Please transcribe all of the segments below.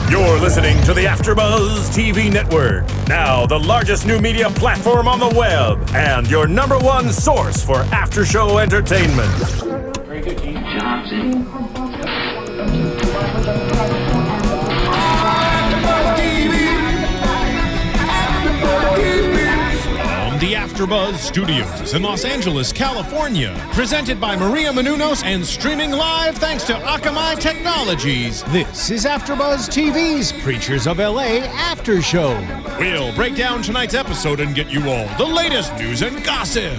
You're listening to the AfterBuzz TV network, now the largest new media platform on the web, and your number one source for after-show entertainment. Very good, Keith Johnson. The AfterBuzz Studios in Los Angeles, California. Presented by Maria Menounos and streaming live thanks to Akamai Technologies. This is AfterBuzz TV's Preachers of L.A. After Show. We'll break down tonight's episode and get you all the latest news and gossip.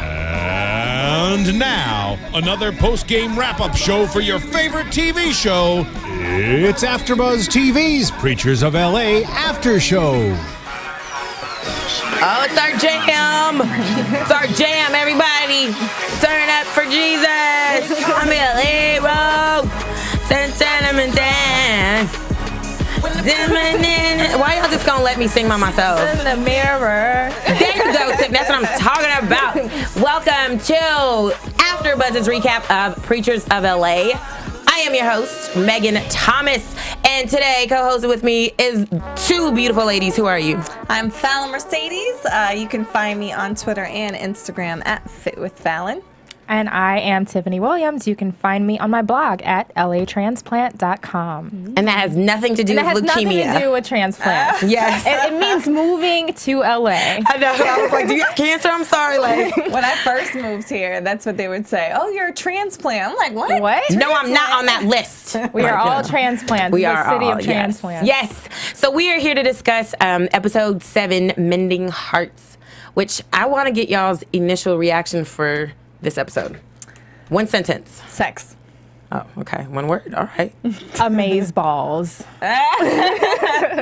And now, another post-game wrap-up show for your favorite TV show. It's AfterBuzz TV's Preachers of L.A. After Show. Oh, it's our jam. It's our jam, everybody. Turn up for Jesus. I'm a hero. Why y'all just gonna let me sing by myself? In the mirror. There you go, Tick. That's what I'm talking about. Welcome to AfterBuzz's recap of Preachers of L.A. I am your host, Megan Thomas, and today co-hosted with me is two beautiful ladies. Who are you? I'm Fallon Mercedes. You can find me on Twitter and Instagram at FitWithFallon. And I am Tiffany Williams. You can find me on my blog at latransplant.com. And that has nothing to do with leukemia. It has nothing to do with transplants. Yes. It means moving to LA. I know. I was like, do you have cancer? I'm sorry. Like, when I first moved here, that's what they would say. Oh, you're a transplant. I'm like, what? What? No, I'm not on that list. We are all transplants. We are the city all, of transplants. Yes. So we are here to discuss episode 7, Mending Hearts, which I want to get y'all's initial reaction for this episode. One sentence. Sex. Oh, okay. One word. All right. Amaze balls. I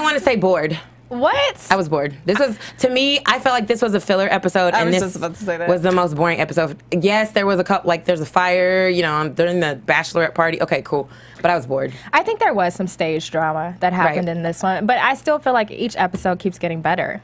want to say bored. What? I was bored. This was, to me, I felt like this was a filler episode. I and was this just about to say that. was the most boring episode. Yes, there was a couple, like there's a fire, during the Bachelorette party. Okay, cool. But I was bored. I think there was some stage drama that happened in this one, but I still feel like each episode keeps getting better.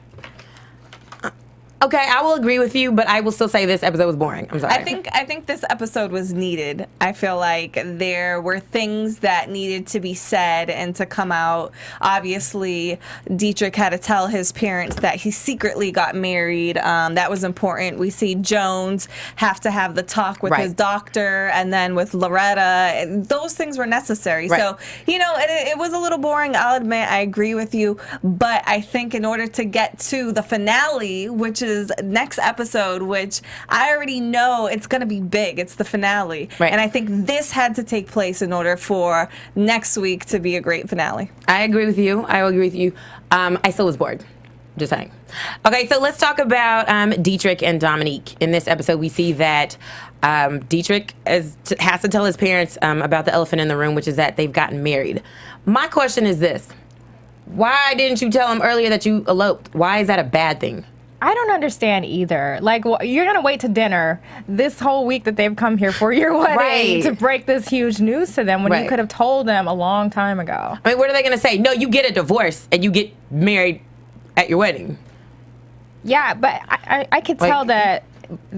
Okay, I will agree with you, but I will still say this episode was boring. I'm sorry. I think this episode was needed. I feel like there were things that needed to be said and to come out. Obviously, Dietrich had to tell his parents that he secretly got married. That was important. We see Jones have to have the talk with his doctor and then with Loretta. Those things were necessary. Right. So, it was a little boring. I'll admit, I agree with you. But I think in order to get to the finale, which is next episode, which I already know it's going to be big. It's the finale. Right. And I think this had to take place in order for next week to be a great finale. I agree with you. I will agree with you. I still was bored. Just saying. Okay, so let's talk about Dietrich and Dominique. In this episode, we see that Dietrich has to tell his parents about the elephant in the room, which is that they've gotten married. My question is this. Why didn't you tell him earlier that you eloped? Why is that a bad thing? I don't understand either. Like, you're going to wait to dinner this whole week that they've come here for your wedding to break this huge news to them when you could have told them a long time ago. I mean, what are they going to say? No, you get a divorce and you get married at your wedding. Yeah, but I could tell that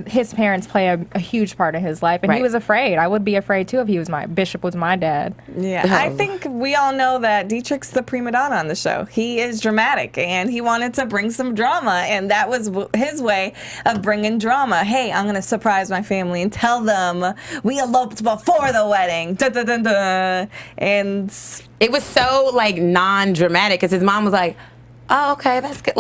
his parents play a huge part in his life, and he was afraid. I would be afraid too if Bishop was my dad. Yeah, I think we all know that Dietrich's the prima donna on the show. He is dramatic, and he wanted to bring some drama, and that was his way of bringing drama. Hey, I'm going to surprise my family and tell them we eloped before the wedding. Dun, dun, dun, dun. And it was so, non-dramatic, because his mom was like, oh, okay, that's good.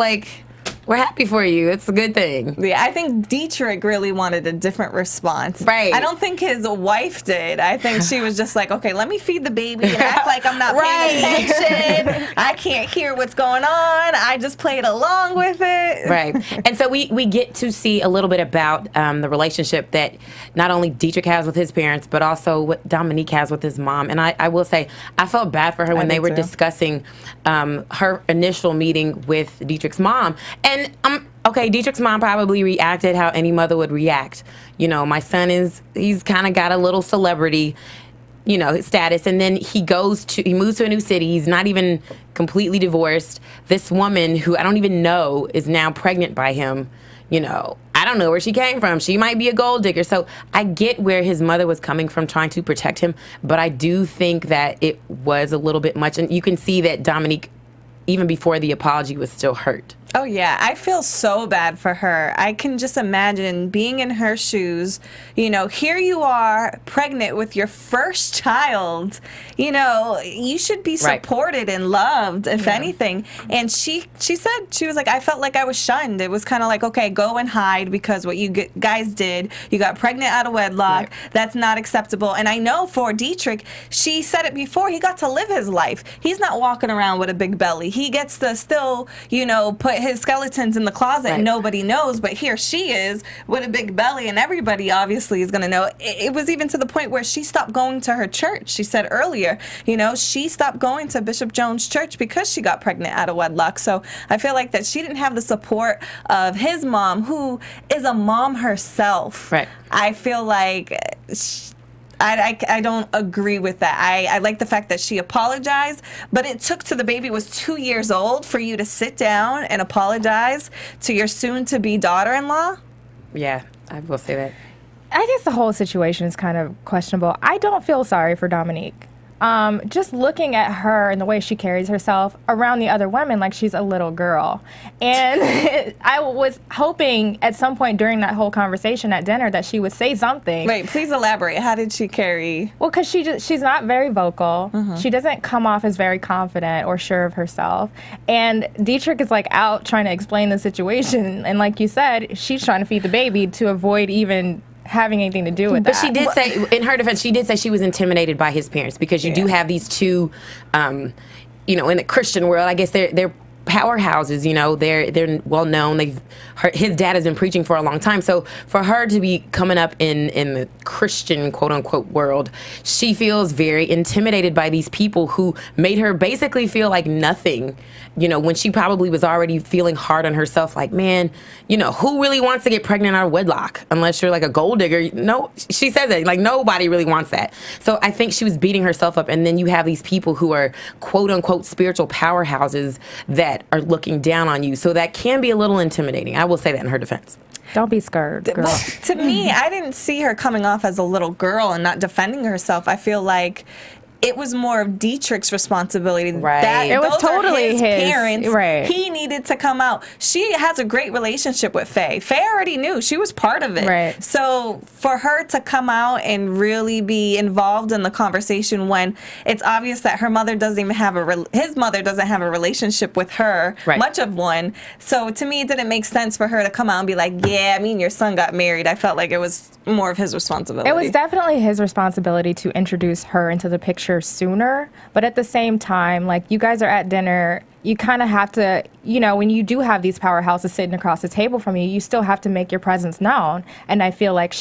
We're happy for you. It's a good thing. Yeah, I think Dietrich really wanted a different response. Right. I don't think his wife did. I think she was just like, okay, let me feed the baby and act like I'm not paying attention. I can't hear what's going on. I just played along with it. Right. And so we get to see a little bit about the relationship that not only Dietrich has with his parents, but also what Dominique has with his mom. And I will say, I felt bad for her when they were discussing her initial meeting with Dietrich's mom. And okay, Dietrich's mom probably reacted how any mother would react. My son he's kind of got a little celebrity, status. And then he moves to a new city. He's not even completely divorced. This woman who I don't even know is now pregnant by him. I don't know where she came from. She might be a gold digger. So I get where his mother was coming from trying to protect him, but I do think that it was a little bit much. And you can see that Dominique, even before the apology, was still hurt. Oh, yeah. I feel so bad for her. I can just imagine being in her shoes. You know, here you are pregnant with your first child. You know, you should be supported and loved, if anything. And she said, she was like, I felt like I was shunned. It was kind of like, okay, go and hide because what you guys did, you got pregnant out of wedlock. That's not acceptable. And I know for Dietrich, she said it before, he got to live his life. He's not walking around with a big belly. He gets to still, you know, put his skeletons in the closet and nobody knows, but here she is with a big belly and everybody obviously is going to know. It was even to the point where she stopped going to her church. She said earlier, you know, she stopped going to Bishop Jones' church because she got pregnant out of wedlock. So I feel like that she didn't have the support of his mom, who is a mom herself. Right. I feel like I don't agree with that. I like the fact that she apologized, but it took till the baby was 2 years old for you to sit down and apologize to your soon-to-be daughter-in-law? Yeah, I will say that. I guess the whole situation is kind of questionable. I don't feel sorry for Dominique. Just looking at her and the way she carries herself around the other women like she's a little girl. And I was hoping at some point during that whole conversation at dinner that she would say something. Wait, please elaborate. How did she carry? Well, because she's not very vocal. She doesn't come off as very confident or sure of herself. And Dietrich is like out trying to explain the situation. And like you said, she's trying to feed the baby to avoid even having anything to do with that. But she did say, in her defense, she did say she was intimidated by his parents because you do have these two, you know, in the Christian world, I guess they're powerhouses, you know, they're well known. His dad has been preaching for a long time. So for her to be coming up in the Christian quote unquote world, she feels very intimidated by these people who made her basically feel like nothing, you know, when she probably was already feeling hard on herself. Like, man, you know, who really wants to get pregnant out of wedlock unless you're like a gold digger? No, she says that, like, nobody really wants that. So I think she was beating herself up. And then you have these people who are quote unquote spiritual powerhouses that are looking down on you. So that can be a little intimidating. I will say that in her defense. Don't be scared, girl. But to me, I didn't see her coming off as a little girl and not defending herself. I feel like it was more of Dietrich's responsibility. Right. It was totally his parents. Right. He needed to come out. She has a great relationship with Faye. Faye already knew. She was part of it. Right. So for her to come out and really be involved in the conversation when it's obvious that her mother doesn't even have his mother doesn't have a relationship with her, much of one. So to me, it didn't make sense for her to come out and be like, yeah, me and your son got married. I felt like it was more of his responsibility. It was definitely his responsibility to introduce her into the picture sooner, but at the same time, like, you guys are at dinner, you kind of have to, you know, when you do have these powerhouses sitting across the table from you, you still have to make your presence known. And I feel like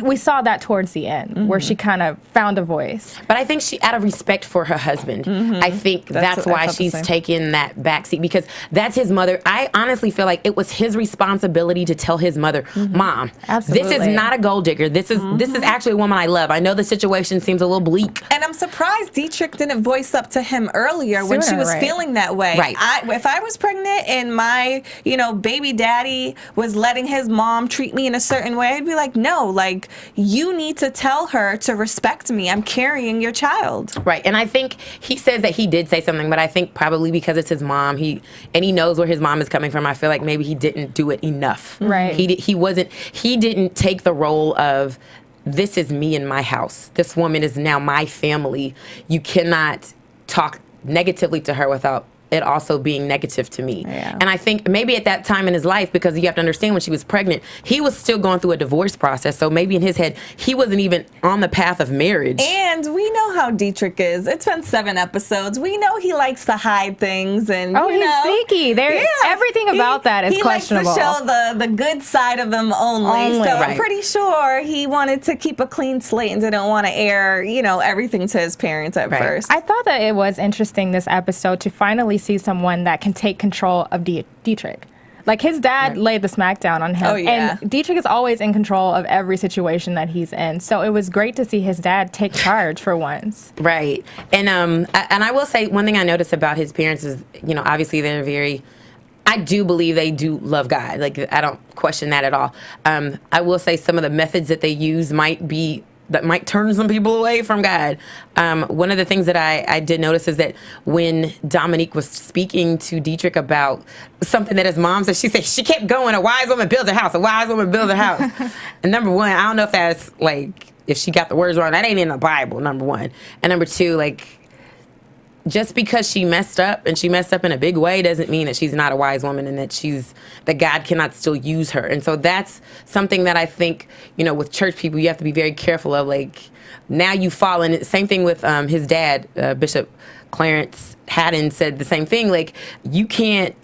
we saw that towards the end, where she kind of found a voice. But I think she, out of respect for her husband, I think that's why she's taken that backseat, because that's his mother. I honestly feel like it was his responsibility to tell his mother, Mom, Absolutely. this is not a gold digger. This is actually a woman I love. I know the situation seems a little bleak. And I'm surprised Dietrich didn't voice up to him earlier when she was feeling that way. Right. If I was pregnant and my, you know, baby daddy was letting his mom treat me in a certain way, I'd be like, no, like, you need to tell her to respect me. I'm carrying your child. Right. And I think he says that he did say something, but I think probably because it's his mom, he knows where his mom is coming from. I feel like maybe he didn't do it enough. Right. He didn't take the role of, this is me in my house. This woman is now my family. You cannot talk negatively to her without it also being negative to me. Yeah. And I think maybe at that time in his life, because you have to understand, when she was pregnant, he was still going through a divorce process. So maybe in his head, he wasn't even on the path of marriage. And we know how Dietrich is. It's been 7 episodes. We know he likes to hide things. And he's sneaky. Everything about that is questionable. He likes to show the good side of him only. So I'm pretty sure he wanted to keep a clean slate and didn't want to air, you know, everything to his parents at first. I thought that it was interesting this episode to finally see someone that can take control of Dietrich. Like, his dad laid the smackdown on him. Oh, yeah. And Dietrich is always in control of every situation that he's in. So it was great to see his dad take charge for once. Right. And I will say, one thing I noticed about his parents is, you know, obviously they're very, I do believe they do love God. Like, I don't question that at all. I will say some of the methods that they use might turn some people away from God. One of the things that I did notice is that when Dominique was speaking to Dietrich about something that his mom said, she kept going, a wise woman builds a house, a wise woman builds a house. And number one, I don't know if that's like, if she got the words wrong, that ain't in the Bible, number one. And number two, like, just because she messed up, and she messed up in a big way, doesn't mean that she's not a wise woman and that God cannot still use her. And so that's something that I think, with church people, you have to be very careful of. Like, now you fall in. Same thing with his dad, Bishop Clarence Haddon, said the same thing. Like, you can't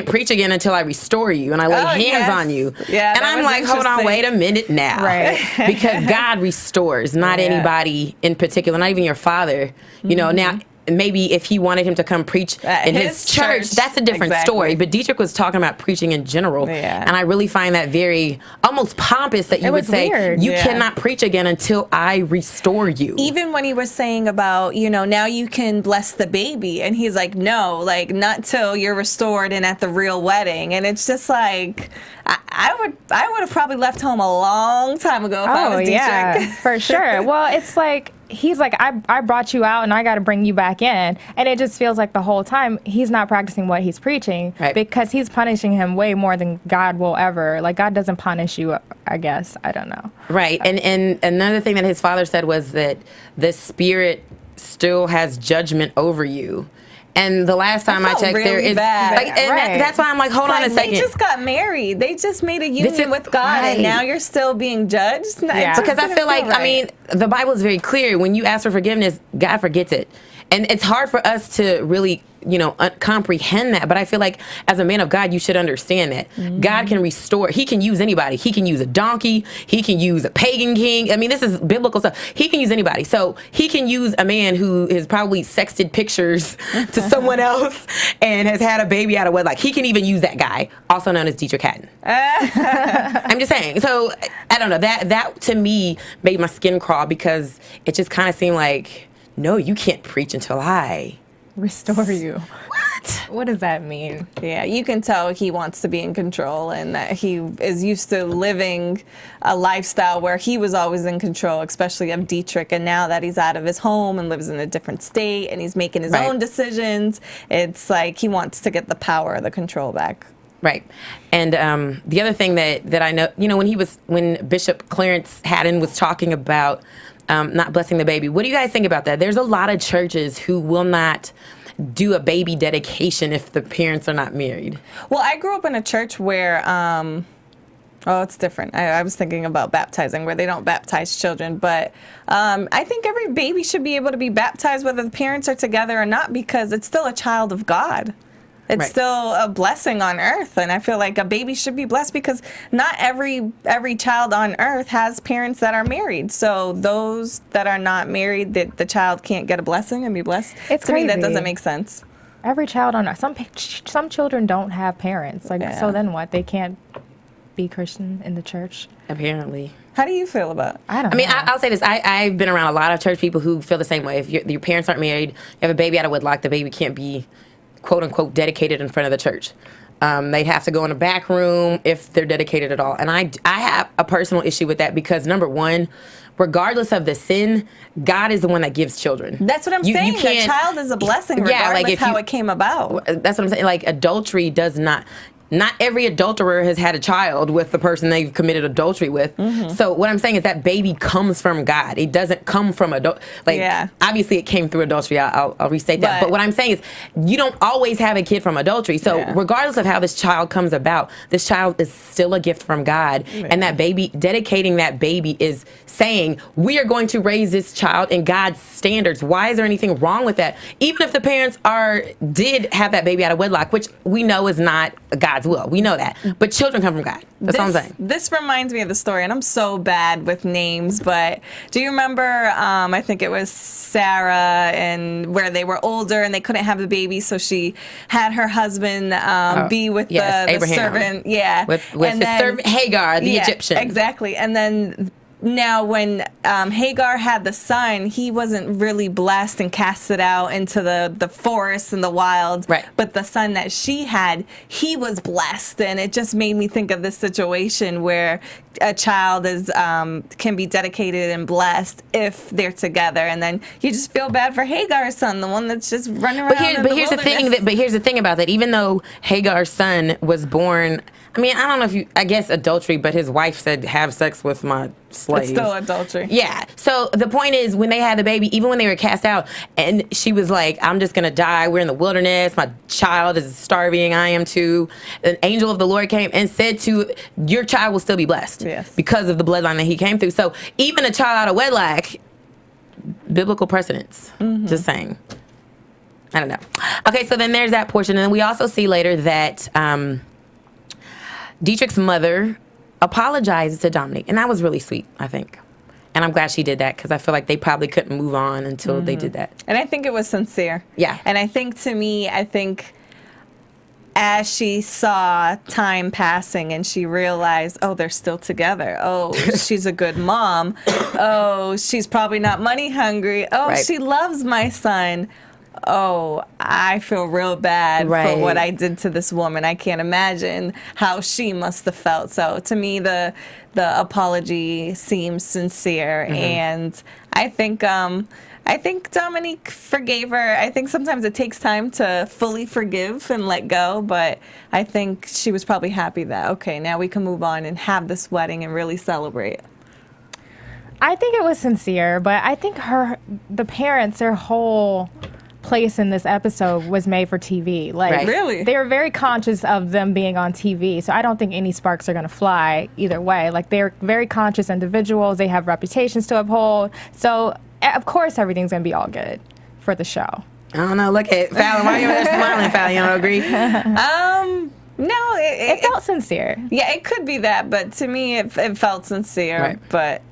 preach again until I restore you and I lay hands on you. Yeah, and I'm like, hold on, wait a minute now. Right. Because God restores, not anybody in particular, not even your father. Now, maybe if he wanted him to come preach in his church, that's a different story. But Dietrich was talking about preaching in general. Yeah. And I really find that very almost pompous that you would say, weird. You cannot preach again until I restore you. Even when he was saying about, now you can bless the baby. And he's like, no, like not till you're restored and at the real wedding. And it's just like, I would have probably left home a long time ago if I was Dietrich. Yeah, for sure. Well, it's like, he's like, I brought you out and I got to bring you back in. And it just feels like the whole time he's not practicing what he's preaching, because he's punishing him way more than God will ever. Like, God doesn't punish you, I guess. I don't know. Right. And another thing that his father said was that the Spirit still has judgment over you. And the last time I checked, there is that's why I'm like, hold on a second. They just got married. They just made a union with God, and now you're still being judged. Yeah. Because I feel like, I mean, the Bible is very clear. When you ask for forgiveness, God forgets it, and it's hard for us to really, comprehend that. But I feel like as a man of God, you should understand that God can restore. He can use anybody. He can use a donkey. He can use a pagan king. I mean, this is biblical stuff. He can use anybody. So he can use a man who has probably sexted pictures to someone else and has had a baby out of wedlock. He can even use that guy, also known as Deitrick Hatton. I'm just saying. So I don't know. That to me made my skin crawl, because it just kind of seemed like, no, you can't preach until I restore you. What? What does that mean? Yeah, you can tell he wants to be in control, and that he is used to living a lifestyle where he was always in control, especially of Dietrich. And now that he's out of his home and lives in a different state and he's making his own decisions, it's like he wants to get the power, the control back. Right. And the other thing that I know, when Bishop Clarence Haddon was talking about not blessing the baby. What do you guys think about that? There's a lot of churches who will not do a baby dedication if the parents are not married. Well, I grew up in a church where, it's different. I was thinking about baptizing, where they don't baptize children. But I think every baby should be able to be baptized whether the parents are together or not, because it's still a child of God. It's still a blessing on earth, and I feel like a baby should be blessed, because not every child on earth has parents that are married. So those that are not married, that the child can't get a blessing and be blessed. It's to crazy. me, that doesn't make sense. Every child on earth, some children don't have parents. So then what? They can't be Christian in the church? Apparently. How do you feel about it? I don't know. I'll say this. I've been around a lot of church people who feel the same way. If your parents aren't married, you have a baby out of wedlock, the baby can't be quote unquote dedicated in front of the church. They have to go in a back room if they're dedicated at all. And I have a personal issue with that, because number one, regardless of the sin, God is the one that gives children. That's what I'm saying. The child is a blessing regardless how it came about. That's what I'm saying. Like, adultery does not every adulterer has had a child with the person they've committed adultery with. So what I'm saying is that baby comes from God. It doesn't come from obviously it came through adultery. I'll restate that. But what I'm saying is, you don't always have a kid from adultery. So regardless of how this child comes about, this child is still a gift from God. And that baby, dedicating that baby, is saying, we are going to raise this child in God's standards. Why is there anything wrong with that? Even if the parents did have that baby out of wedlock, which we know is not God's will. We know that. But children come from God. That's what I'm saying. This reminds me of the story, and I'm so bad with names, but do you remember, I think it was Sarah, and where they were older and they couldn't have the baby, so she had her husband be with the servant. Yeah. With his servant Hagar, the Egyptian. Exactly. And then Now, when Hagar had the son, he wasn't really blessed and casted out into the forest and the wild. Right. But the son that she had, he was blessed. And it just made me think of this situation where a child is can be dedicated and blessed if they're together. And then you just feel bad for Hagar's son, the one that's just running around But here's the thing about that. Even though Hagar's son was born, I mean, I don't know if I guess adultery, but his wife said, have sex with my slave. It's still adultery. Yeah. So the point is, when they had the baby, even when they were cast out, and she was like, I'm just going to die. We're in the wilderness. My child is starving. I am too. An angel of the Lord came and said your child will still be blessed. Yes. Because of the bloodline that he came through. So even a child out of wedlock, biblical precedence. Just saying. I don't know. Okay, so then there's that portion. And then we also see later that Dietrich's mother apologizes to Dominic. And that was really sweet, I think. And I'm glad she did that because I feel like they probably couldn't move on until they did that. And I think it was sincere. Yeah. And I think as she saw time passing and she realized, oh, they're still together. Oh, she's a good mom. Oh, she's probably not money hungry. Oh, Right. she loves my son. Oh, I feel real bad for what I did to this woman. I can't imagine how she must have felt. So to me, the apology seems sincere, and I think Dominique forgave her. I think sometimes it takes time to fully forgive and let go, but I think she was probably happy that, okay, now we can move on and have this wedding and really celebrate. I think it was sincere, but I think the parents, their whole place in this episode was made for TV. Like, Right. Really? They were very conscious of them being on TV, so I don't think any sparks are going to fly either way. Like, they're very conscious individuals. They have reputations to uphold. So, of course, everything's going to be all good for the show. I don't know. Look at Fallon. Why are you there smiling, Fallon? You don't agree? No, It felt sincere. yeah, it could be that, but to me, it felt sincere. Right. But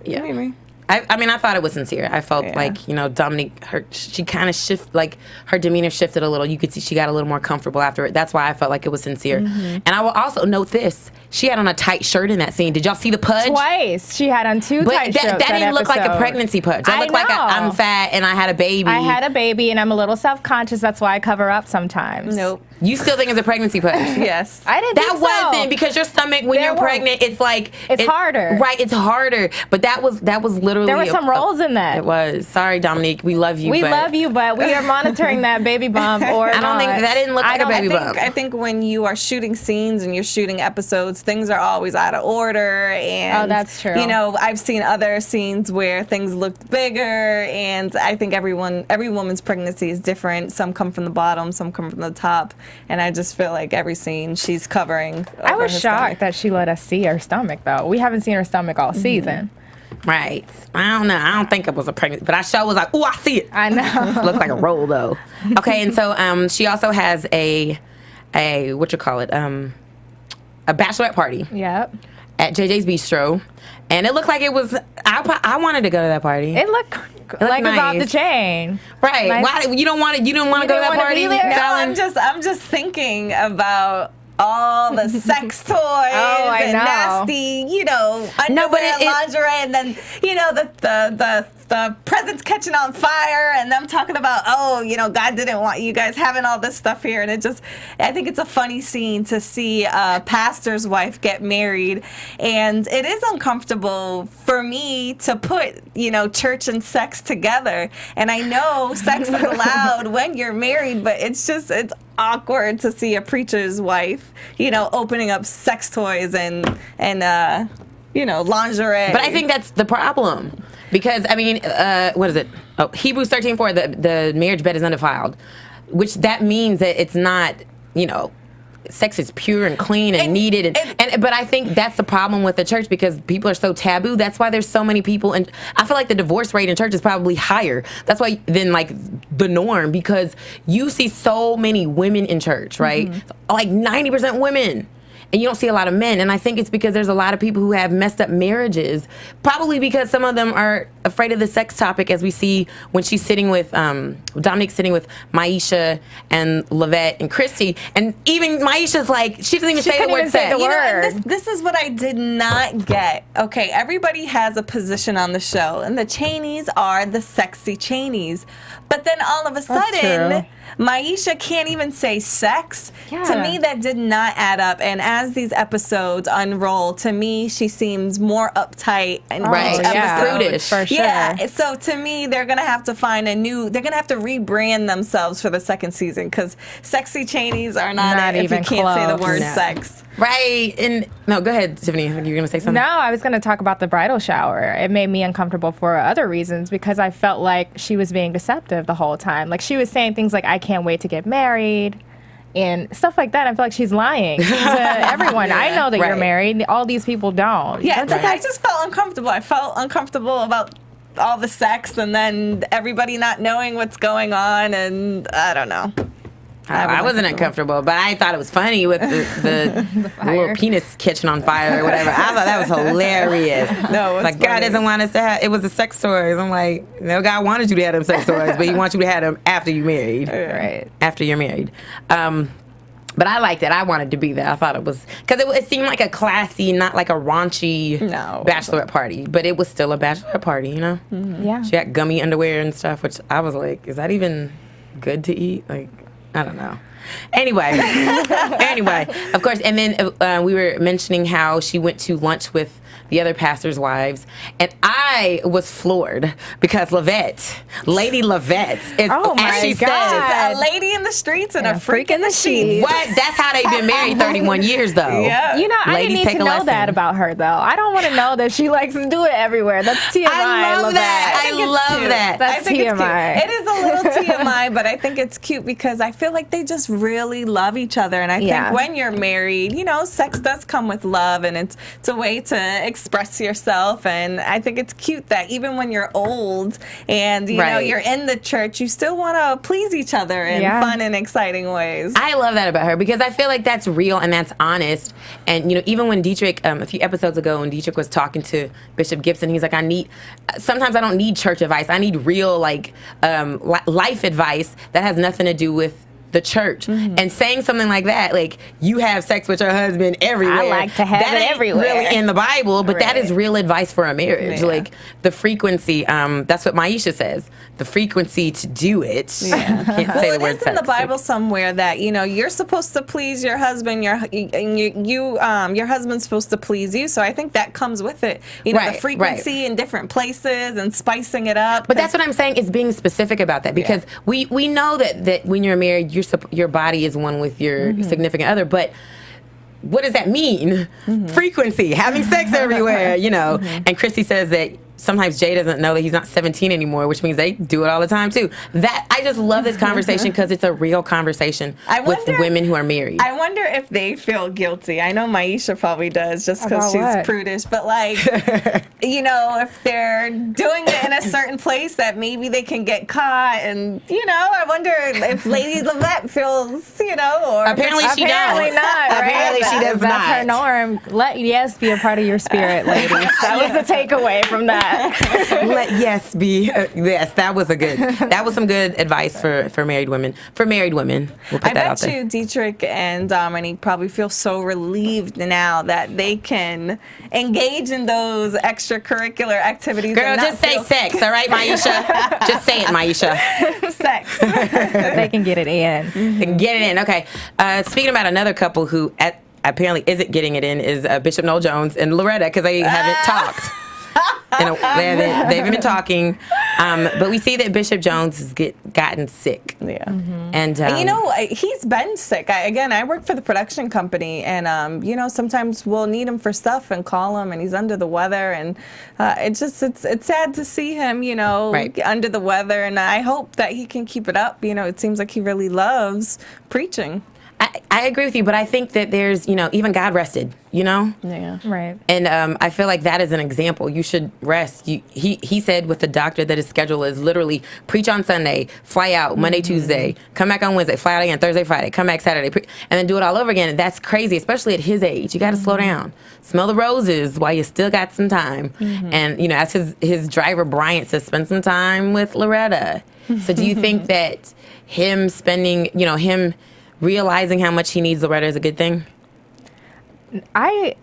Yeah. maybe. I mean, I thought it was sincere. I felt Yeah. like, Dominique, she kind of her demeanor shifted a little. You could see she got a little more comfortable after it. That's why I felt like it was sincere. And I will also note this. She had on a tight shirt in that scene. Did y'all see the pudge? Twice. She had on two But tight shirts that didn't look like a episode. pregnancy pudge. That I looked like know. I'm fat and I had a baby. I had a baby, and I'm a little self-conscious. That's why I cover up sometimes. Nope. You still think it's a pregnancy pudge? Yes. I didn't That think so. wasn't, because your stomach when There you're were- pregnant, it's like It's harder. Right, it's harder. But that was literally There were some rolls in that. It was. Sorry, Dominique. We love you. We but love you, but we are monitoring that baby bump or I don't think that didn't look like a baby bump. I think when you are shooting scenes and you're shooting episodes, things are always out of order. And Oh, that's true. I've seen other scenes where things looked bigger, and I think every woman's pregnancy is different. Some come from the bottom, some come from the top, and I just feel like every scene she's covering. I over was her shocked stomach. that she let us see her stomach, though. We haven't seen her stomach all season. Right. I don't know. I don't think it was a pregnancy, but I sure was like, oh, I see it. I know. It looks like a roll though. Okay, and so she also has a what you call it? A bachelorette party Yep. at JJ's Bistro, and it looked like it was. I wanted to go to that party. It looked like nice. about the chain. Right? Nice. Why you don't want to? You didn't want to go to didn't that wanna party? be there? No, Fallon? I'm just thinking about all the sex toys I and know. nasty, underwear, No, but it- lingerie, and then the presents catching on fire, and them talking about, God didn't want you guys having all this stuff here, and I think it's a funny scene to see a pastor's wife get married, and it is uncomfortable for me to put, church and sex together, and I know sex is allowed when you're married, but it's awkward to see a preacher's wife, opening up sex toys and lingerie. But I think that's the problem. Because, I mean, what is it? Oh, Hebrews 13:4, the marriage bed is undefiled. Which that means that it's not, sex is pure and clean and needed. But I think that's the problem with the church, because people are so taboo. That's why there's so many people. And I feel like the divorce rate in church is probably higher. That's why than like the norm, because you see so many women in church, right? Like 90% women. And you don't see a lot of men. And I think it's because there's a lot of people who have messed up marriages, probably because some of them are afraid of the sex topic, as we see when she's sitting with Dominique's sitting with Myeisha and Lavette and Christy, and even Myeisha's like, she doesn't even say the word sex. And this is what I did not get. Okay, everybody has a position on the show, and the Chaneys are the sexy Chaneys. But then all of a sudden, Myeisha can't even say sex. Yeah. To me, that did not add up. And as these episodes unroll, to me, she seems more uptight and prudish, for sure. Yeah. So to me, they're gonna have to find they're gonna have to rebrand themselves for the second season, because sexy Chaneys are not it if you can't say the word sex. Right. And no, go ahead, Tiffany. You were going to say something? No, I was going to talk about the bridal shower. It made me uncomfortable for other reasons, because I felt like she was being deceptive the whole time. Like, she was saying things like, I can't wait to get married and stuff like that. I feel like she's lying to everyone. I know that you're married. All these people don't. Yeah, I just felt uncomfortable. I felt uncomfortable about all the sex, and then everybody not knowing what's going on, and I don't know. I wasn't uncomfortable, but I thought it was funny with the little penis catching on fire or whatever. I thought that was hilarious. No, it's like, God doesn't want us to have, it was the sex toys. I'm like, no, God wanted you to have them sex toys, but he wants you to have them after you're married. Right. After you're married. But I liked it. I wanted to be there. I thought it was, because it seemed like a classy, not like a raunchy bachelorette party, but it was still a bachelorette party, you know? Mm-hmm. Yeah. She had gummy underwear and stuff, which I was like, is that even good to eat? Like, I don't know. Anyway, of course, and then we were mentioning how she went to lunch with the other pastors' wives, and I was floored because Lady Lavette is, as she says, a lady in the streets and a freak in the sheets. What? That's how they've been married 31 years, though. Yeah. You know, I didn't need to know that about her, though. I don't want to know that she likes to do it everywhere. That's TMI. I love that. I love that. That's TMI. It is a little TMI, but I think it's cute because I feel like they just really love each other. And I think when you're married, you know, sex does come with love, and it's a way to express yourself. And I think it's cute that even when you're old and you know you're in the church, you still want to please each other in fun and exciting ways. I love that about her because I feel like that's real and that's honest. And you know, even when Dietrich a few episodes ago, when Dietrich was talking to Bishop Gibson, he's like, sometimes I don't need church advice. I need real life advice that has nothing to do with the church. And saying something like that, like, you have sex with your husband everywhere. I like to have it everywhere. Really in the Bible, but that is real advice for a marriage. Like, the frequency, that's what Myeisha says. The frequency to do it. Yeah. Can't say the word sex. It's in the Bible somewhere that, you know, you're supposed to please your husband, your husband's supposed to please you. So I think that comes with it. You know, the frequency in different places and spicing it up. But that's what I'm saying, is being specific about that, because we know that when you're married, your body is one with your significant other, but what does that mean? Frequency, having sex everywhere, you know. And Christy says that sometimes Jay doesn't know that he's not 17 anymore, which means they do it all the time too. That, I just love this conversation because it's a real conversation with women who are married. I wonder if they feel guilty. I know Myeisha probably does, just because she's prudish, but like, you know, if they're doing it in a certain place that maybe they can get caught, and you know, I wonder if Lady Lavette feels, you know, or apparently she apparently don't. Not. Right? Apparently she does not. That's her norm. Let yes be a part of your spirit, ladies. That was the takeaway from that. Let yes be yes. That was some good advice for married women. For married women, we'll put that out there. I bet you Dietrich and Dominique probably feel so relieved now that they can engage in those extracurricular activities. Girl, just say sex, all right, Myeisha? Just say it, Myeisha. Sex. They can get it in. They can get it in. Okay. Speaking about another couple who apparently isn't getting it in is Bishop Noel Jones and Loretta, because they haven't talked. They haven't been talking, but we see that Bishop Jones has gotten sick. Yeah, and you know, he's been sick. I work for the production company, and you know, sometimes we'll need him for stuff and call him, and he's under the weather, and it's sad to see him, you know, under the weather. And I hope that he can keep it up. You know, it seems like he really loves preaching. I agree with you, but I think that there's, even God rested, Yeah. Right. And I feel like that is an example. You should rest. He said with the doctor that his schedule is literally preach on Sunday, fly out Monday, Tuesday, come back on Wednesday, fly out again Thursday, Friday, come back Saturday, and then do it all over again. That's crazy, especially at his age. You got to slow down. Smell the roses while you still got some time. And, as his driver, Bryant, says, spend some time with Loretta. So do you think that him spending, him realizing how much he needs Loretta is a good thing? I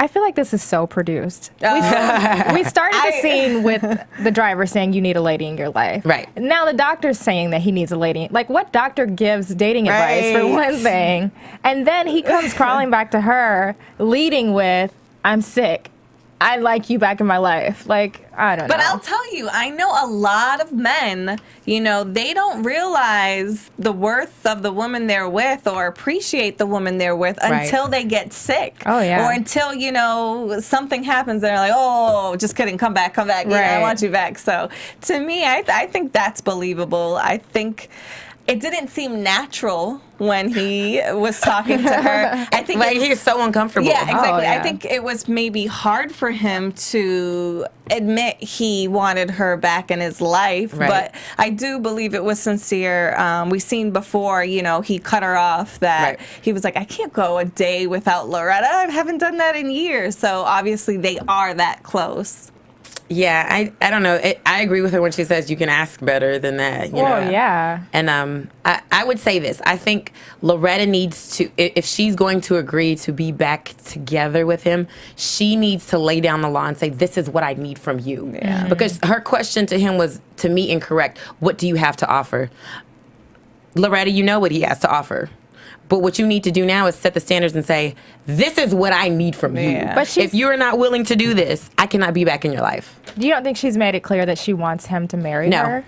feel like this is so produced. We started the scene with the driver saying you need a lady in your life. Right. Now the doctor's saying that he needs a lady. Like, what doctor gives dating advice, for one thing? And then he comes crawling back to her, leading with, I'm sick. I like you back in my life. Like, I don't know. But I'll tell you, I know a lot of men, they don't realize the worth of the woman they're with or appreciate the woman they're with until they get sick. Oh, yeah. Or until, something happens and they're like, oh, just kidding, come back. Right. I want you back. So to me, I think that's believable. I think it didn't seem natural when he was talking to her. I think he's so uncomfortable. Yeah, exactly. Oh, yeah. I think it was maybe hard for him to admit he wanted her back in his life, but I do believe it was sincere. We've seen before, he cut her off, that he was like, I can't go a day without Loretta. I haven't done that in years. So obviously they are that close. Yeah, I don't know. I agree with her when she says you can ask better than that. Yeah. And I would say this. I think Loretta needs to, if she's going to agree to be back together with him, she needs to lay down the law and say, this is what I need from you. Yeah. Because her question to him was, to me, incorrect. What do you have to offer? Loretta, you know what he has to offer. But what you need to do now is set the standards and say, this is what I need from you. But if you're not willing to do this, I cannot be back in your life. You don't think she's made it clear that she wants him to marry her?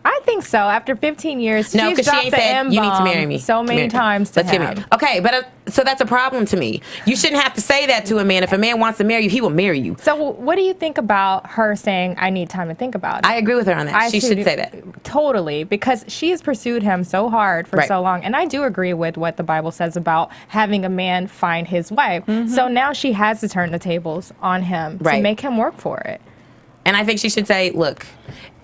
I think so. After 15 years, she's because she dropped ain't the said, you need to M-bomb marry me. so many times to him. Okay, but so that's a problem to me. You shouldn't have to say that to a man. If a man wants to marry you, he will marry you. So what do you think about her saying, I need time to think about it? I agree with her on that. She should say that. Totally, because she has pursued him so hard for so long. And I do agree with what the Bible says about having a man find his wife. So now she has to turn the tables on him to make him work for it. And I think she should say, look,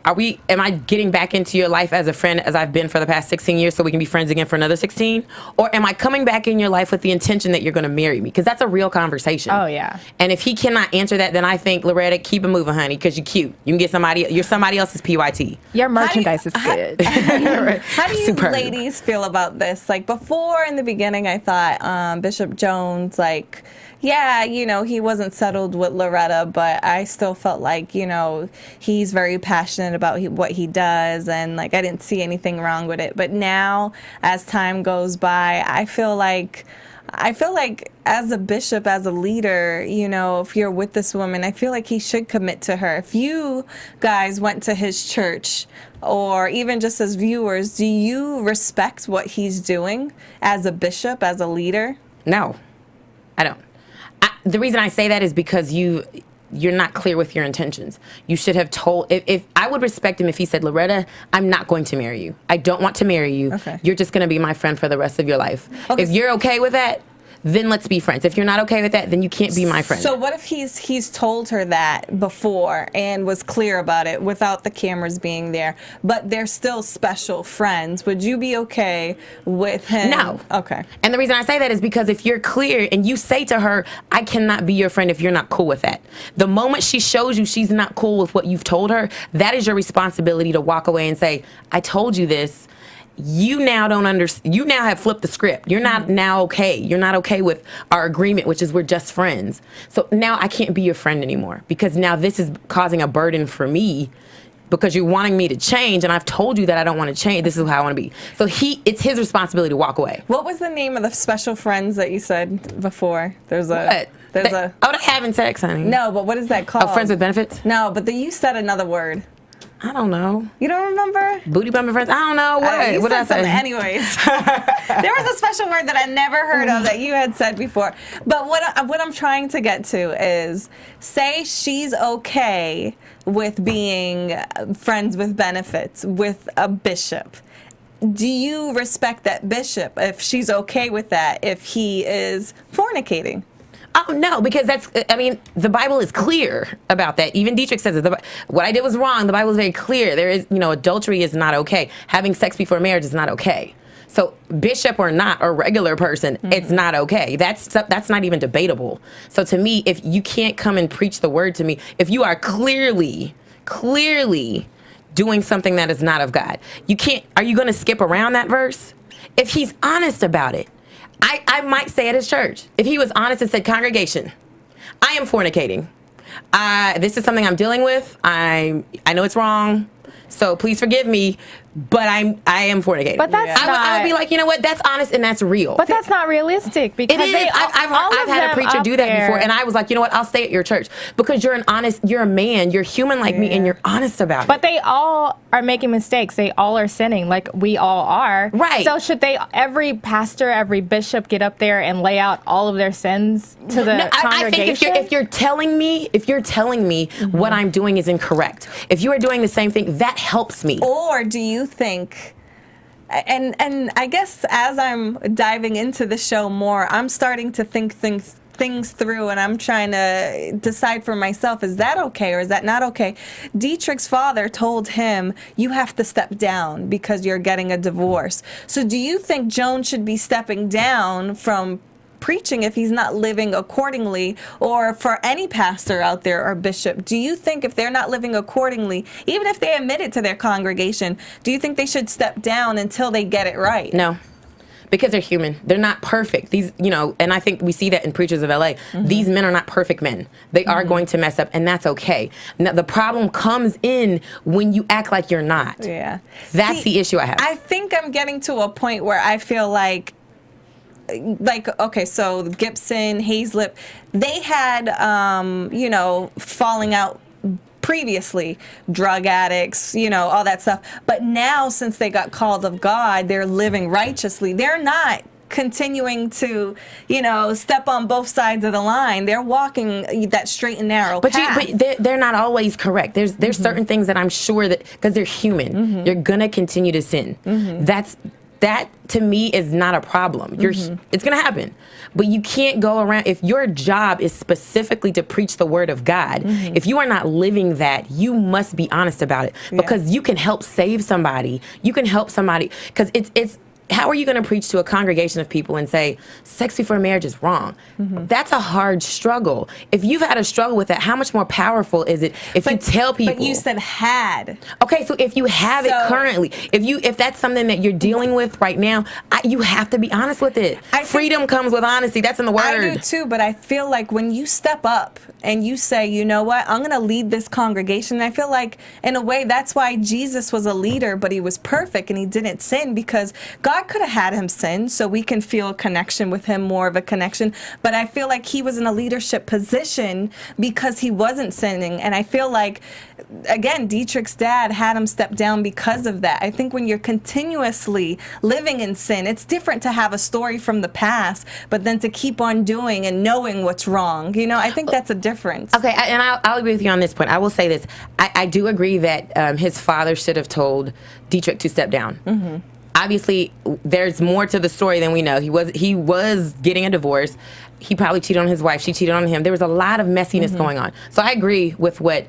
am I getting back into your life as a friend as I've been for the past 16 years so we can be friends again for another 16? Or am I coming back in your life with the intention that you're going to marry me? Because that's a real conversation. Oh, yeah. And if he cannot answer that, then I think, Loretta, keep it moving, honey, because you're cute. You can get you're somebody else's PYT. Your merchandise is good. How do you ladies feel about this? Like, before, in the beginning, I thought Bishop Jones, like, yeah, he wasn't settled with Loretta, but I still felt like, he's very passionate about what he does, and like I didn't see anything wrong with it. But now, as time goes by, I feel like as a bishop, as a leader, if you're with this woman, I feel like he should commit to her. If you guys went to his church, or even just as viewers, do you respect what he's doing as a bishop, as a leader? No, I don't. The reason I say that is because you're not clear with your intentions. You should have told, if I would respect him if he said, Loretta, I'm not going to marry you. I don't want to marry you. Okay. You're just going to be my friend for the rest of your life. Okay. If you're okay with that, then let's be friends. If you're not okay with that, then you can't be my friend. So what if he's told her that before and was clear about it without the cameras being there, but they're still special friends? Would you be okay with him? No. Okay. And the reason I say that is because if you're clear and you say to her, I cannot be your friend if you're not cool with that. The moment she shows you she's not cool with what you've told her, that is your responsibility to walk away and say, I told you this. You now don't understand. You now have flipped the script. You're not now okay. You're not okay with our agreement, which is we're just friends. So now I can't be your friend anymore because now this is causing a burden for me because you're wanting me to change, and I've told you that I don't want to change. This is how I want to be. So it's his responsibility to walk away. What was the name of the special friends that you said before? They having sex, honey. No, but what is that called? Oh, friends with benefits? No, but you said another word. I don't know. You don't remember? Booty bumping friends? I don't know. What did I say? Anyways, there was a special word that I never heard of that you had said before. But what I'm trying to get to is, say she's okay with being friends with benefits with a bishop. do you respect that bishop if she's okay with that, if he is fornicating? Oh, no, because the Bible is clear about that. Even Dietrich says it. What I did was wrong. The Bible is very clear. There is, adultery is not okay. Having sex before marriage is not okay. So bishop or not, or regular person, it's not okay. That's not even debatable. So to me, if you can't come and preach the word to me, if you are clearly doing something that is not of God, are you going to skip around that verse? If he's honest about it, I might say at his church, if he was honest and said, congregation, I am fornicating. This is something I'm dealing with. I know it's wrong, so please forgive me, but I am fornicating. But that's I would be like, you know what? That's honest and that's real. But that's not realistic because it is. I've had a preacher do that before, and I was like, you know what? I'll stay at your church because you're a man, you're human like me, and you're honest about it. But they all are making mistakes. They all are sinning, like we all are. Right. So should every pastor, every bishop get up there and lay out all of their sins to the congregation? I think if you're telling me what I'm doing is incorrect, if you are doing the same thing, that helps me. Or do you think, and I guess as I'm diving into the show more, I'm starting to think things through, and I'm trying to decide for myself, is that okay or is that not okay? Dietrich's father told him, you have to step down because you're getting a divorce. So do you think Joan should be stepping down from preaching if he's not living accordingly? Or for any pastor out there or bishop, do you think if they're not living accordingly, even if they admit it to their congregation, do you think they should step down until they get it right? No. Because they're human. They're not perfect. These, and I think we see that in Preachers of L.A. These men are not perfect men. They are going to mess up, and that's okay. Now, the problem comes in when you act like you're not. Yeah. That's the issue I have. I think I'm getting to a point where I feel like, okay, so Gibson, Hazlip, they had, falling out previously, drug addicts, all that stuff. But now, since they got called of God, they're living righteously. They're not continuing to, step on both sides of the line. They're walking that straight and narrow path. But they're not always correct. There's certain things that I'm sure that, because they're human, you're going to continue to sin. That to me is not a problem. It's going to happen. But you can't go around, if your job is specifically to preach the word of God, if you are not living that, you must be honest about it. Because you can help save somebody. You can help somebody. Because it's how are you going to preach to a congregation of people and say sex before marriage is wrong? That's a hard struggle. If you've had a struggle with that, how much more powerful is it if you tell people? But you said had. Okay, so if you have it currently, if that's something that you're dealing with right now, you have to be honest with it. Freedom comes with honesty. That's in the word. I do too, but I feel like when you step up and you say, you know what, I'm going to lead this congregation, I feel like in a way that's why Jesus was a leader, but he was perfect and he didn't sin, because God could have had him sin so we can feel a connection with him, more of a connection. But I feel like he was in a leadership position because he wasn't sinning. And I feel like, again, Dietrich's dad had him step down because of that. I think when you're continuously living in sin, it's different to have a story from the past, but then to keep on doing and knowing what's wrong. I think that's a difference. Okay, and I'll agree with you on this point. I will say this. I do agree that his father should have told Dietrich to step down. Obviously, there's more to the story than we know. He was getting a divorce. He probably cheated on his wife. She cheated on him. There was a lot of messiness going on. So I agree with what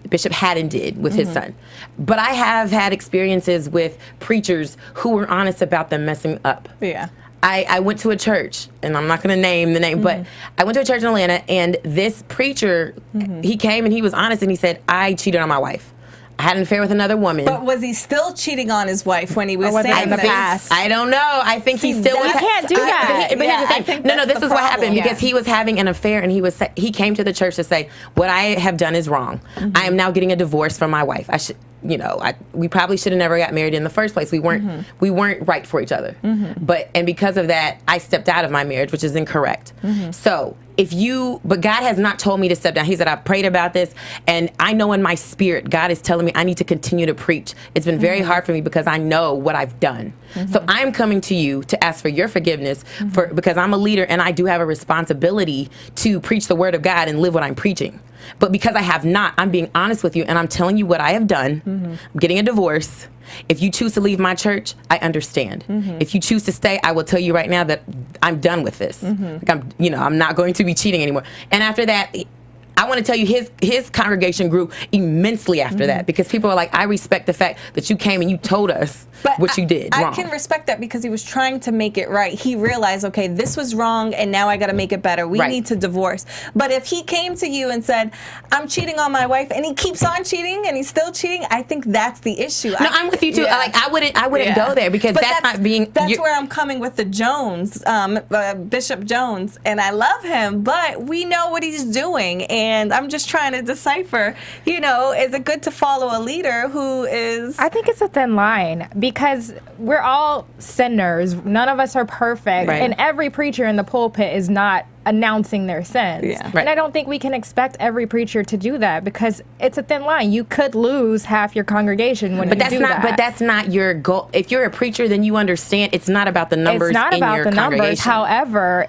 Bishop Haddon did with his son. But I have had experiences with preachers who were honest about them messing up. Yeah. I went to a church, and I'm not going to name the name, but I went to a church in Atlanta, and this preacher, he came and he was honest, and he said, I cheated on my wife. I had an affair with another woman. But was he still cheating on his wife when he was saying that? I don't know. I think he still was. You can't do that. But here's the thing. No, this is what happened, because he was having an affair, and he came to the church to say, what I have done is wrong. I am now getting a divorce from my wife. We probably should have never got married in the first place. We weren't right for each other. And because of that, I stepped out of my marriage, which is incorrect. So but God has not told me to step down. He said, I've prayed about this, and I know in my spirit, God is telling me I need to continue to preach. It's been very hard for me because I know what I've done. So I'm coming to you to ask for your forgiveness because I'm a leader, and I do have a responsibility to preach the word of God and live what I'm preaching. But because I have not, I'm being honest with you, and I'm telling you what I have done. I'm getting a divorce. If you choose to leave my church, I understand. If you choose to stay, I will tell you right now that I'm done with this. Like I'm not going to be cheating anymore. And after that, I want to tell you, his congregation grew immensely after that, because people are like, I respect the fact that you came and you told us what you did wrong. I can respect that because he was trying to make it right. He realized, okay, this was wrong, and now I got to make it better. We need to divorce. But if he came to you and said, I'm cheating on my wife, and he keeps on cheating, and he's still cheating, I think that's the issue. No, I'm with you too. Yeah. Like I wouldn't go there, because that's not being. That's where I'm coming with the Jones, Bishop Jones, and I love him, but we know what he's doing, and I'm just trying to decipher. Is it good to follow a leader who is? I think it's a thin line, because we're all sinners. None of us are perfect, and every preacher in the pulpit is not announcing their sins. Yeah. And I don't think we can expect every preacher to do that, because it's a thin line. You could lose half your congregation when you do that. But that's not your goal. If you're a preacher, then you understand it's not about the numbers in your congregation. It's not about the numbers. However,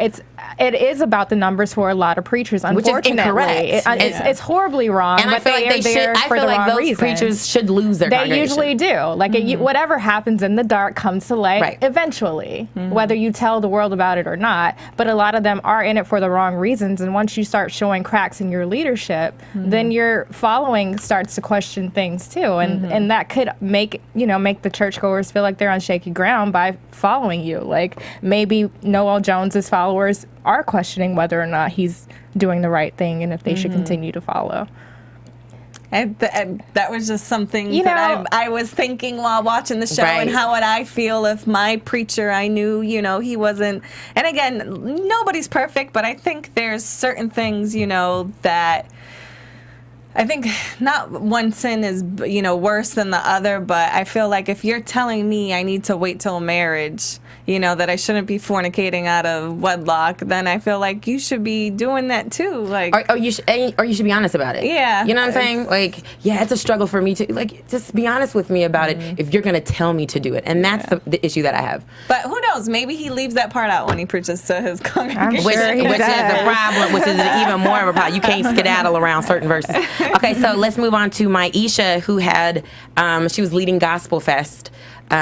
it is about the numbers for a lot of preachers, unfortunately. Which is incorrect. It's horribly wrong, and but I feel like those preachers should lose their congregation. They usually do. Like, whatever happens in the dark comes to light eventually, whether you tell the world about it or not. But a lot of them are in it for the wrong reasons, and once you start showing cracks in your leadership, then your following starts to question things too, and that could make the churchgoers feel like they're on shaky ground by following you. Like, maybe Noel Jones's followers are questioning whether or not he's doing the right thing and if they should continue to follow. And that was just something that I was thinking while watching the show, and how would I feel if my preacher, I knew, he wasn't. And again, nobody's perfect, but I think there's certain things, that I think not one sin is, worse than the other, but I feel like if you're telling me I need to wait till marriage, that I shouldn't be fornicating out of wedlock, then I feel like you should be doing that too. Like, or you should be honest about it. Yeah. You know what I'm saying? Like, yeah, it's a struggle for me to, like, just be honest with me about it if you're going to tell me to do it. And that's the issue that I have. But who knows? Maybe he leaves that part out when he preaches to his congregation. Which is a problem, which is even more of a problem. You can't skedaddle around certain verses. Okay, so let's move on to Myeisha, who had, she was leading Gospel Fest,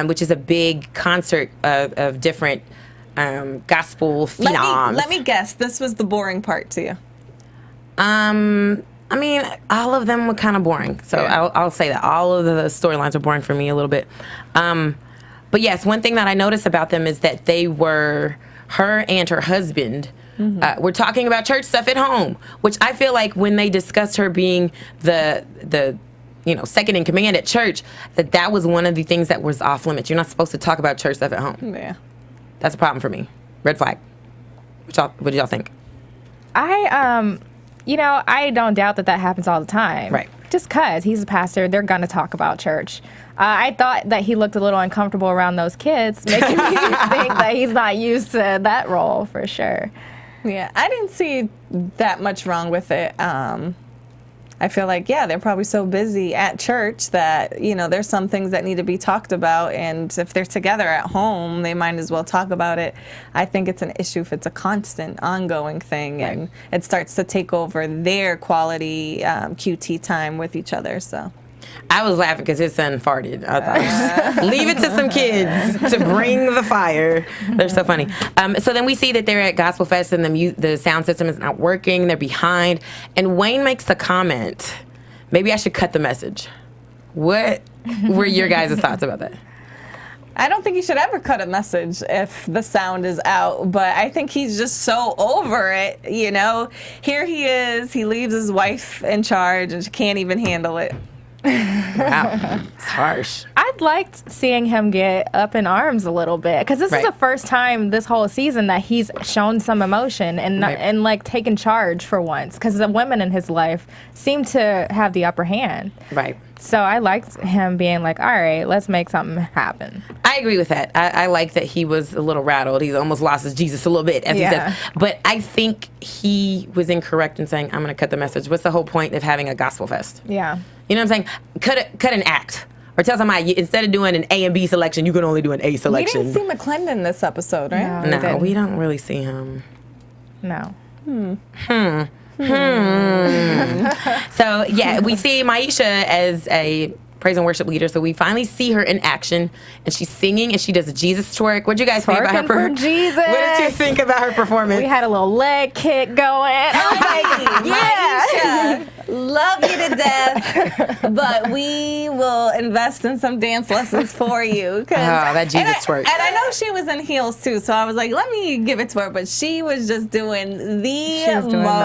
which is a big concert of different gospel phenoms. Let me guess. This was the boring part to you. I mean, all of them were kind of boring. So I'll say that. All of the storylines are boring for me a little bit. But yes, one thing that I noticed about them is that her and her husband were talking about church stuff at home, which I feel like when they discussed her being the second in command at church, that was one of the things that was off limits. You're not supposed to talk about church stuff at home. Yeah. That's a problem for me. Red flag. What do y'all think? I don't doubt that happens all the time. Right. Just because he's a pastor, they're going to talk about church. I thought that he looked a little uncomfortable around those kids, making me think that he's not used to that role for sure. Yeah, I didn't see that much wrong with it. I feel like, they're probably so busy at church that, there's some things that need to be talked about. And if they're together at home, they might as well talk about it. I think it's an issue if it's a constant, ongoing thing. And it starts to take over their quality QT time with each other. So I was laughing because his son farted. I thought, leave it to some kids to bring the fire. They're so funny. So then we see that they're at Gospel Fest and the sound system is not working. They're behind. And Wayne makes the comment, maybe I should cut the message. What were your guys' thoughts about that? I don't think he should ever cut a message if the sound is out, but I think he's just so over it, Here he is. He leaves his wife in charge and she can't even handle it. Wow, it's harsh. I'd liked seeing him get up in arms a little bit, because this is the first time this whole season that he's shown some emotion and like taken charge for once, because the women in his life seem to have the upper hand. Right. So I liked him being like, all right, let's make something happen. I agree with that. I like that he was a little rattled. He almost lost his Jesus a little bit, as he says. But I think he was incorrect in saying, I'm going to cut the message. What's the whole point of having a gospel fest? Yeah. You know what I'm saying? Cut an act. Or tell somebody, instead of doing an A and B selection, you can only do an A selection. We didn't see McClendon this episode, right? No, we don't really see him. No. So, yeah, we see Myeisha as a praise and worship leader. So we finally see her in action, and she's singing, and she does a Jesus twerk. What did you guys think about her? For Jesus. What did you think about her performance? We had a little leg kick going. I was like, Myeisha, love you to death, but we will invest in some dance lessons for you. That Jesus twerk. And I know she was in heels too, so I was like, let me give it to her. But she was just doing the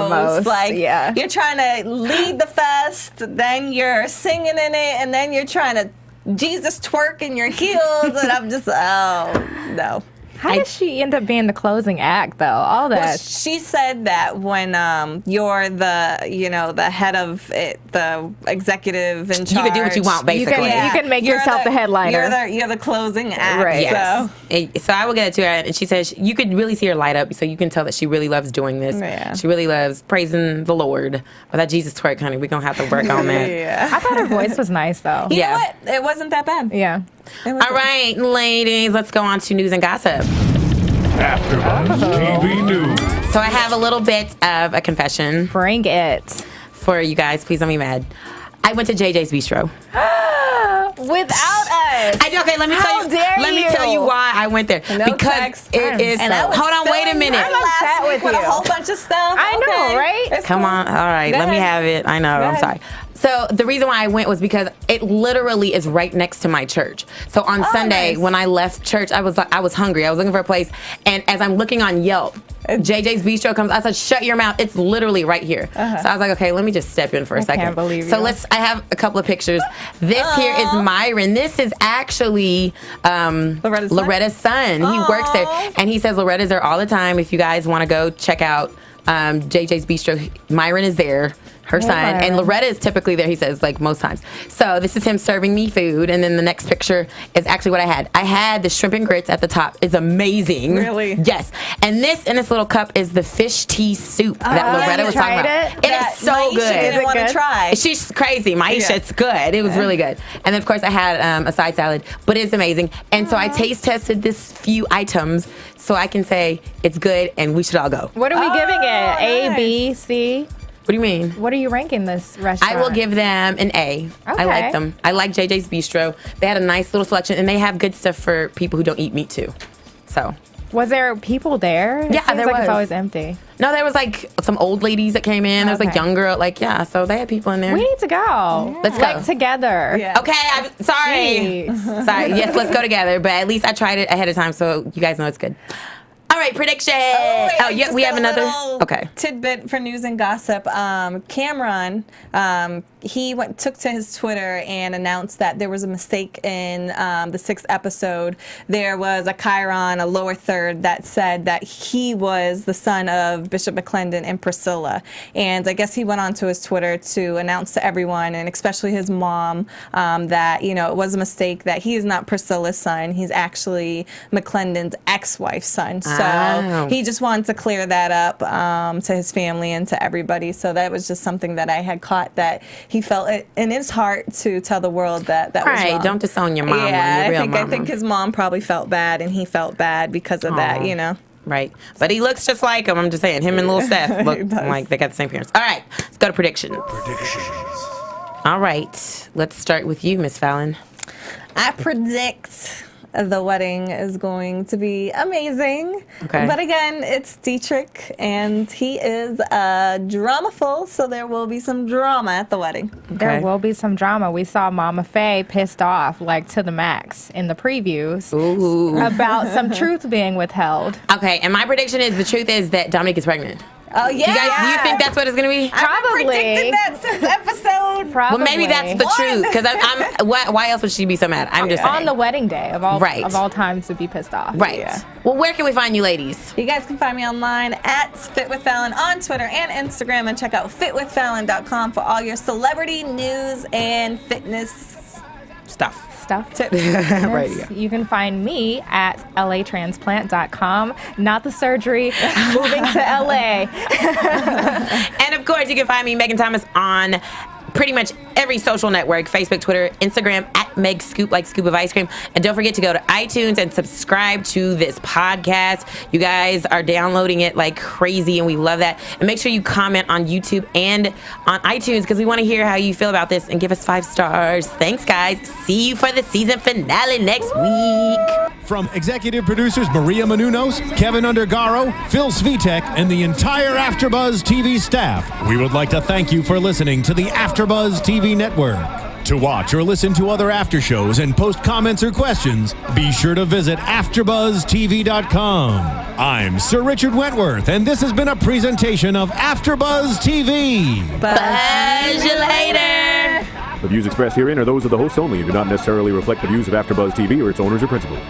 most. Like, you're trying to lead the fest, then you're singing in it, and then you're trying to Jesus twerk in your heels, and I'm just, oh, no. How did she end up being the closing act, though? All that. Well, she said that when you're the head of it, the executive in charge, you can do what you want, basically. You can make yourself the headliner. You're the closing act. Right. Yes. So I will get it to her, and she says you could really see her light up, so you can tell that she really loves doing this. Yeah. She really loves praising the Lord. But that Jesus twerk, honey, we're going to have to work on that. Yeah. I thought her voice was nice, though. You know what? It wasn't that bad. Yeah. All right, ladies, let's go on to news and gossip. AfterBuzz TV News. So I have a little bit of a confession Bring it. for you guys. Please don't be mad. I went to JJ's Bistro. Without us. Okay, let me tell you. dare Let me you. tell you why I went there. No because text. it is. And I was Hold on, wait a filling minute. her I'm upset last week with with a you. whole bunch of stuff. I know, Okay. right? It's Come cool. on. All right, Go let me ahead. have it. I know. I'm ahead. sorry. So the reason why I went was because it literally is right next to my church. So on Sunday, nice. when I left church, I was hungry. I was looking for a place, and as I'm looking on Yelp, JJ's Bistro comes. I said, "Shut your mouth! It's literally right here." So I was like, "Okay, let me just step in for a second." can't believe So you. I have a couple of pictures. This here is Myron. This is actually Loretta's son. He works there, and he says Loretta's there all the time. If you guys want to go check out JJ's Bistro, Myron is there. Her son. Myron. And Loretta is typically there, he says, like most times. So this is him serving me food. And then the next picture is actually what I had. I had the shrimp and grits at the top. It's amazing. Really? Yes. And this in this little cup is the fish tea soup that Loretta was talking about. It is so Myeisha good. didn't want to good? try. She's crazy. Myeisha, Yeah. it's good. It was really good. And then, of course, I had a side salad, but it's amazing. And so I taste tested this few items so I can say it's good and we should all go. What are we giving it? A, nice. B, C? What do you mean? What are you ranking this restaurant? I will give them an A. I Okay. like them. I like JJ's Bistro. They had a nice little selection, and they have good stuff for people who don't eat meat too. So, Was there people there? It Yeah, seems there like was. It's always empty. no, there was like some old ladies that came in. There was like Okay. young girl, so they had people in there. We need to go. Let's go. Like together. Yeah. Okay, I'm sorry. Jeez. Sorry. Yes, let's go together. But at least I tried it ahead of time, so you guys know it's good. All right, prediction. I Yeah, just we got have a another. little Okay. tidbit for news and gossip. Cameron, he took to his Twitter and announced that there was a mistake in the 6th episode. There was a chyron, a lower third, that said that he was the son of Bishop McClendon and Priscilla. And I guess he went onto his Twitter to announce to everyone, and especially his mom, that it was a mistake, that he is not Priscilla's son. He's actually McClendon's ex-wife's son. So Oh. he just wanted to clear that up to his family and to everybody. So that was just something that I had caught, that he felt it in his heart to tell the world that was Right, wrong. don't disown your mama, Yeah, your real I mama. think his mom probably felt bad, and he felt bad because of that. Right. But he looks just like him. I'm just saying. Him and little Seth look does. like they got the same parents. All right. Let's go to predictions. All right. Let's start with you, Miss Fallon. I predict the wedding is going to be amazing. Okay. But again, it's Dietrich, and he is dramaful, so there will be some drama at the wedding. There Okay. will be some drama. We saw Mama Faye pissed off, like to the max, in the previews Ooh. about some truth being withheld. Okay. And my prediction is the truth is that Dominique is pregnant. Oh, yeah. Do you think that's what it's going to be? I've been Probably. predicting that since episode. Probably. Well, maybe that's the truth. Because why else would she be so mad? I'm just on saying. the wedding day of all Right. times to be pissed off. Right. Yeah. Well, where can we find you ladies? You guys can find me online at Fit with Fallon on Twitter and Instagram, and check out fitwithfallon.com for all your celebrity news and fitness Stuff. Stuff. tips. Right. Yes, you can find me at latransplant.com. Not the surgery, moving to LA. And of course, you can find me, Megan Thomas, on pretty much every social network: Facebook, Twitter, Instagram, at nutmeg scoop like scoop of ice cream. And don't forget to go to iTunes and subscribe to this podcast. You guys are downloading it like crazy, and we love that. And make sure you comment on YouTube and on iTunes because we want to hear how you feel about this, and give us 5 stars. Thanks, guys. See you for the season finale next week. From executive producers Maria Menounos, Kevin Undergaro, Phil Svitek, and the entire AfterBuzz TV staff, we would like to thank you for listening to the AfterBuzz TV network. To watch or listen to other after shows and post comments or questions, be sure to visit AfterBuzzTV.com. I'm Sir Richard Wentworth, and this has been a presentation of AfterBuzz TV. Buzz you later. The views expressed herein are those of the hosts only and do not necessarily reflect the views of AfterBuzz TV or its owners or principals.